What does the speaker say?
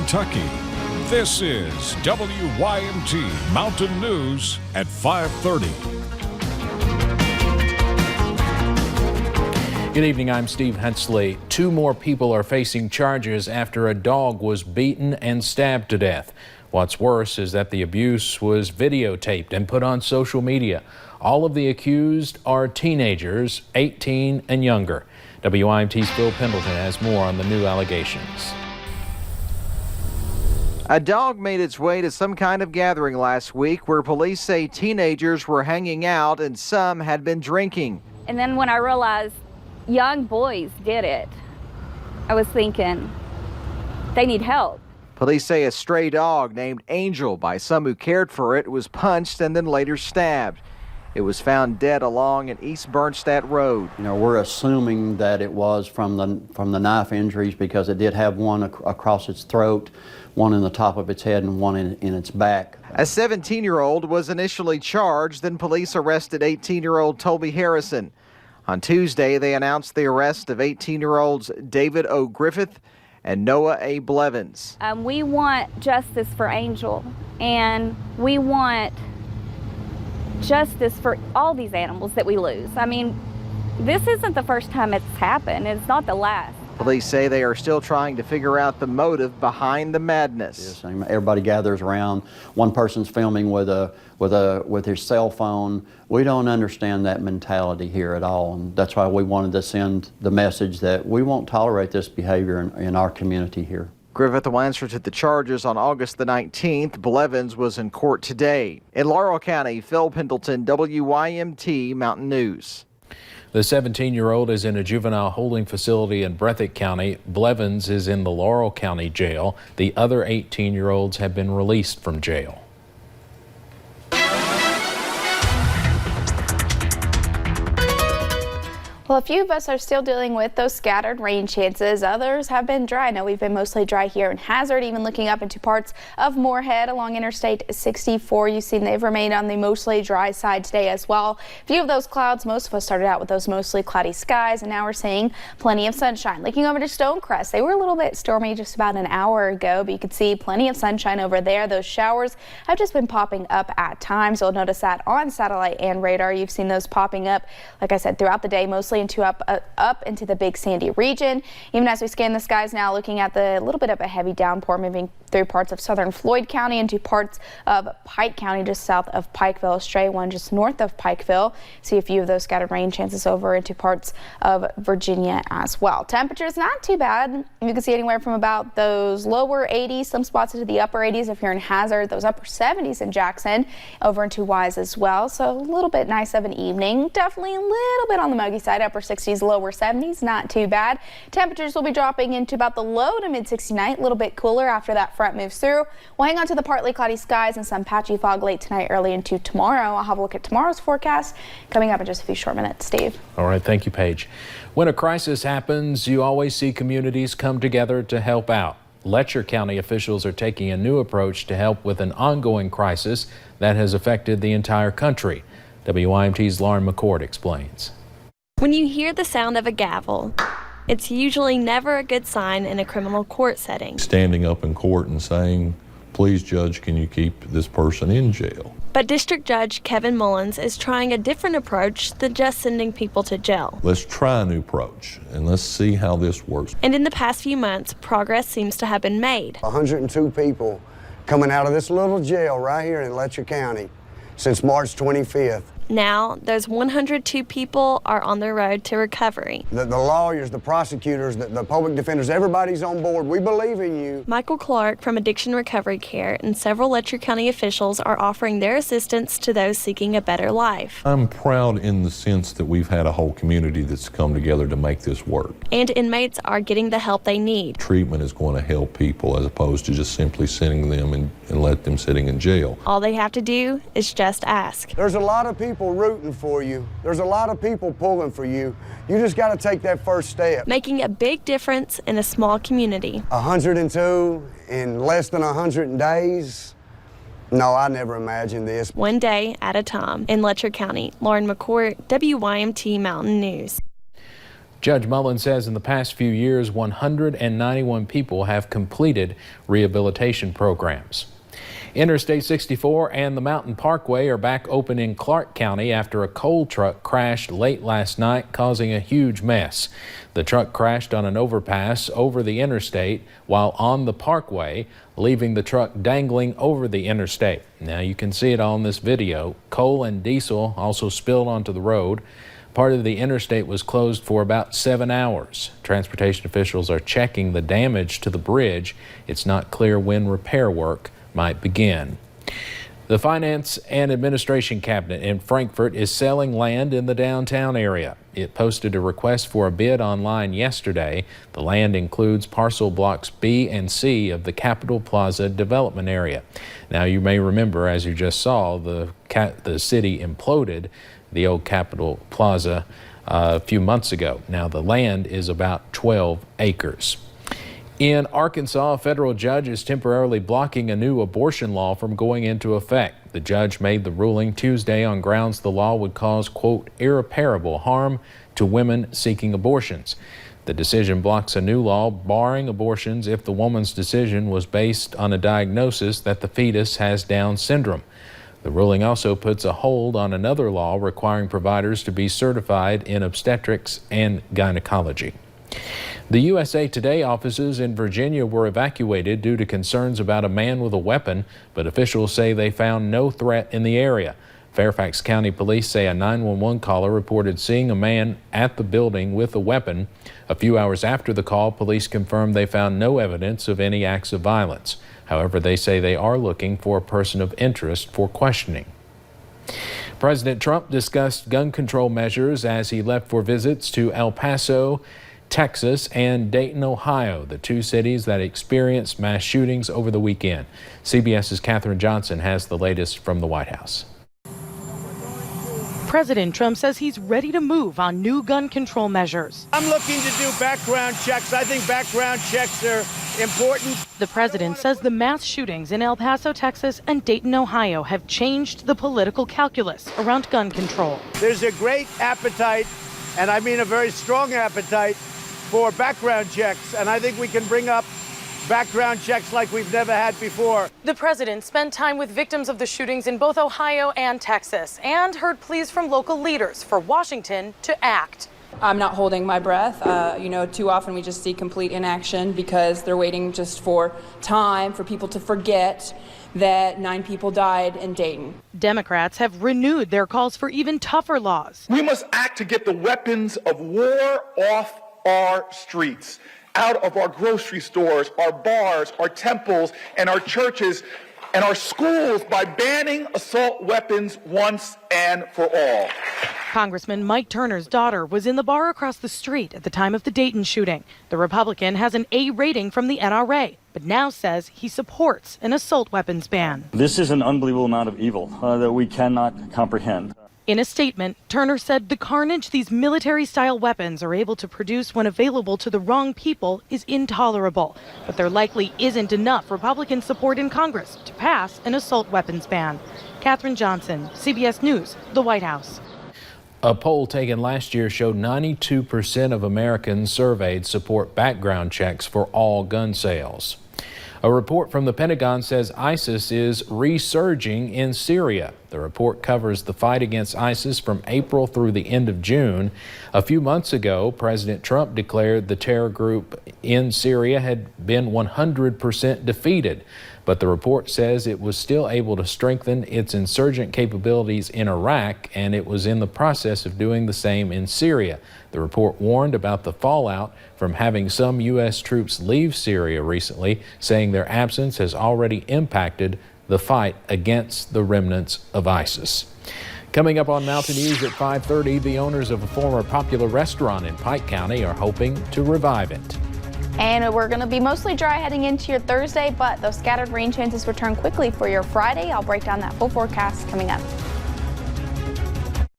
Kentucky. This is WYMT Mountain News at 5:30. Good evening, I'm Steve Hensley. 2 more people are facing charges after a dog was beaten and stabbed to death. What's worse is that the abuse was videotaped and put on social media. All of the accused are teenagers, 18 and younger. WYMT's Phil Pendleton has more on the new allegations. A dog made its way to some kind of gathering last week where police say teenagers were hanging out and some had been drinking. And then when I realized young boys did it, I was thinking, they need help. Police say a stray dog named Angel, by some who cared for it, was punched and then later stabbed. It was found dead along an East Bernstadt Road. You know, we're assuming that it was from the knife injuries because it did have one across its throat, one in the top of its head, and one in its back. A 17-year-old was initially charged, then police arrested 18-year-old Toby Harrison. On Tuesday, they announced the arrest of 18-year-olds David O. Griffith and Noah A. Blevins. We want justice for Angel, and we want justice for all these animals that we lose. I mean, this isn't the first time it's happened. It's not the last. Police say they are still trying to figure out the motive behind the madness. Yes, everybody gathers around. One person's filming with his cell phone. We don't understand that mentality here at all, and that's why we wanted to send the message that we won't tolerate this behavior in our community here. Griffith will answer to the charges on August the 19th. Blevins was in court today. In Laurel County, Phil Pendleton, WYMT Mountain News. The 17-year-old is in a juvenile holding facility in Breathitt County. Blevins is in the Laurel County Jail. The other 18-year-olds have been released from jail. Well, a few of us are still dealing with those scattered rain chances. Others have been dry. I know we've been mostly dry here in Hazard, even looking up into parts of Moorhead along Interstate 64. You've seen they've remained on the mostly dry side today as well. A few of those clouds, most of us started out with those mostly cloudy skies, and now we're seeing plenty of sunshine. Looking over to Stonecrest, they were a little bit stormy just about an hour ago, but you can see plenty of sunshine over there. Those showers have just been popping up at times. You'll notice that on satellite and radar. You've seen those popping up, like I said, throughout the day, mostly into up into the Big Sandy region. Even as we scan the skies now, looking at the little bit of a heavy downpour moving through parts of southern Floyd County into parts of Pike County, just south of Pikeville. A stray one just north of Pikeville. See a few of those scattered rain chances over into parts of Virginia as well. Temperatures not too bad. You can see anywhere from about those lower 80s, some spots into the upper 80s if you're in Hazard, those upper 70s in Jackson, over into Wise as well. So a little bit nice of an evening. Definitely a little bit on the muggy side, upper 60s, lower 70s, not too bad. Temperatures will be dropping into about the low to mid 60s tonight, a little bit cooler after that front moves through. We'll hang on to the partly cloudy skies and some patchy fog late tonight, early into tomorrow. I'll have a look at tomorrow's forecast coming up in just a few short minutes. Steve. All right, thank you, Paige. When a crisis happens, you always see communities come together to help out. Letcher County officials are taking a new approach to help with an ongoing crisis that has affected the entire country. WYMT's Lauren McCord explains. When you hear the sound of a gavel, it's usually never a good sign in a criminal court setting. Standing up in court and saying, please, Judge, can you keep this person in jail? But District Judge Kevin Mullins is trying a different approach than just sending people to jail. Let's try a new approach and let's see how this works. And in the past few months, progress seems to have been made. 102 people coming out of this little jail right here in Letcher County since March 25th. Now, those 102 people are on the road to recovery. The lawyers, the prosecutors, the public defenders, everybody's on board. We believe in you. Michael Clark from Addiction Recovery Care and several Letcher County officials are offering their assistance to those seeking a better life. I'm proud in the sense that we've had a whole community that's come together to make this work. And inmates are getting the help they need. Treatment is going to help people as opposed to just simply sending them and let them sitting in jail. All they have to do is just ask. There's a lot of people rooting for you. There's a lot of people pulling for you. You just got to take that first step. Making a big difference in a small community. 102 in less than 100 days. No, I never imagined this. One day at a time. In Letcher County, Lauren McCourt, WYMT Mountain News. Judge Mullen says in the past few years, 191 people have completed rehabilitation programs. Interstate 64 and the Mountain Parkway are back open in Clark County after a coal truck crashed late last night, causing a huge mess. The truck crashed on an overpass over the interstate while on the parkway, leaving the truck dangling over the interstate. Now you can see it on this video. Coal and diesel also spilled onto the road. Part of the interstate was closed for about 7 hours. Transportation officials are checking the damage to the bridge. It's not clear when repair work might begin. The Finance and Administration Cabinet in Frankfort is selling land in the downtown area. It posted a request for a bid online yesterday. The land includes parcel blocks B and C of the Capitol Plaza development area. Now you may remember, as you just saw, the city imploded the old Capitol Plaza a few months ago. Now the land is about 12 acres. In Arkansas, a federal judge is temporarily blocking a new abortion law from going into effect. The judge made the ruling Tuesday on grounds the law would cause, quote, irreparable harm to women seeking abortions. The decision blocks a new law barring abortions if the woman's decision was based on a diagnosis that the fetus has Down syndrome. The ruling also puts a hold on another law requiring providers to be certified in obstetrics and gynecology. The USA Today offices in Virginia were evacuated due to concerns about a man with a weapon, but officials say they found no threat in the area. Fairfax County Police say a 911 caller reported seeing a man at the building with a weapon. A few hours after the call, police confirmed they found no evidence of any acts of violence. However, they say they are looking for a person of interest for questioning. President Trump discussed gun control measures as he left for visits to El Paso, Texas, and Dayton, Ohio, the two cities that experienced mass shootings over the weekend. CBS's Katherine Johnson has the latest from the White House. President Trump says he's ready to move on new gun control measures. I'm looking to do background checks. I think background checks are important. The president says the mass shootings in El Paso, Texas, and Dayton, Ohio have changed the political calculus around gun control. There's a great appetite, and I mean a very strong appetite, for background checks, and I think we can bring up background checks like we've never had before. The president spent time with victims of the shootings in both Ohio and Texas and heard pleas from local leaders for Washington to act. I'm not holding my breath. Too often we just see complete inaction because they're waiting just for time for people to forget that 9 people died in Dayton. Democrats have renewed their calls for even tougher laws. We must act to get the weapons of war off our streets, out of our grocery stores, our bars, our temples, and our churches, and our schools by banning assault weapons once and for all. Congressman Mike Turner's daughter was in the bar across the street at the time of the Dayton shooting. The Republican has an A rating from the NRA, but now says he supports an assault weapons ban. This is an unbelievable amount of evil that we cannot comprehend. In a statement, Turner said the carnage these military-style weapons are able to produce when available to the wrong people is intolerable. But there likely isn't enough Republican support in Congress to pass an assault weapons ban. Katherine Johnson, CBS News, the White House. A poll taken last year showed 92% of Americans surveyed support background checks for all gun sales. A report from the Pentagon says ISIS is resurging in Syria. The report covers the fight against ISIS from April through the end of June. A few months ago, President Trump declared the terror group in Syria had been 100% defeated. But the report says it was still able to strengthen its insurgent capabilities in Iraq, and it was in the process of doing the same in Syria. The report warned about the fallout from having some U.S. troops leave Syria recently, saying their absence has already impacted the fight against the remnants of ISIS. Coming up on Mountain News at 5:30, the owners of a former popular restaurant in Pike County are hoping to revive it. And we're going to be mostly dry heading into your Thursday, but those scattered rain chances return quickly for your Friday. I'll break down that full forecast coming up.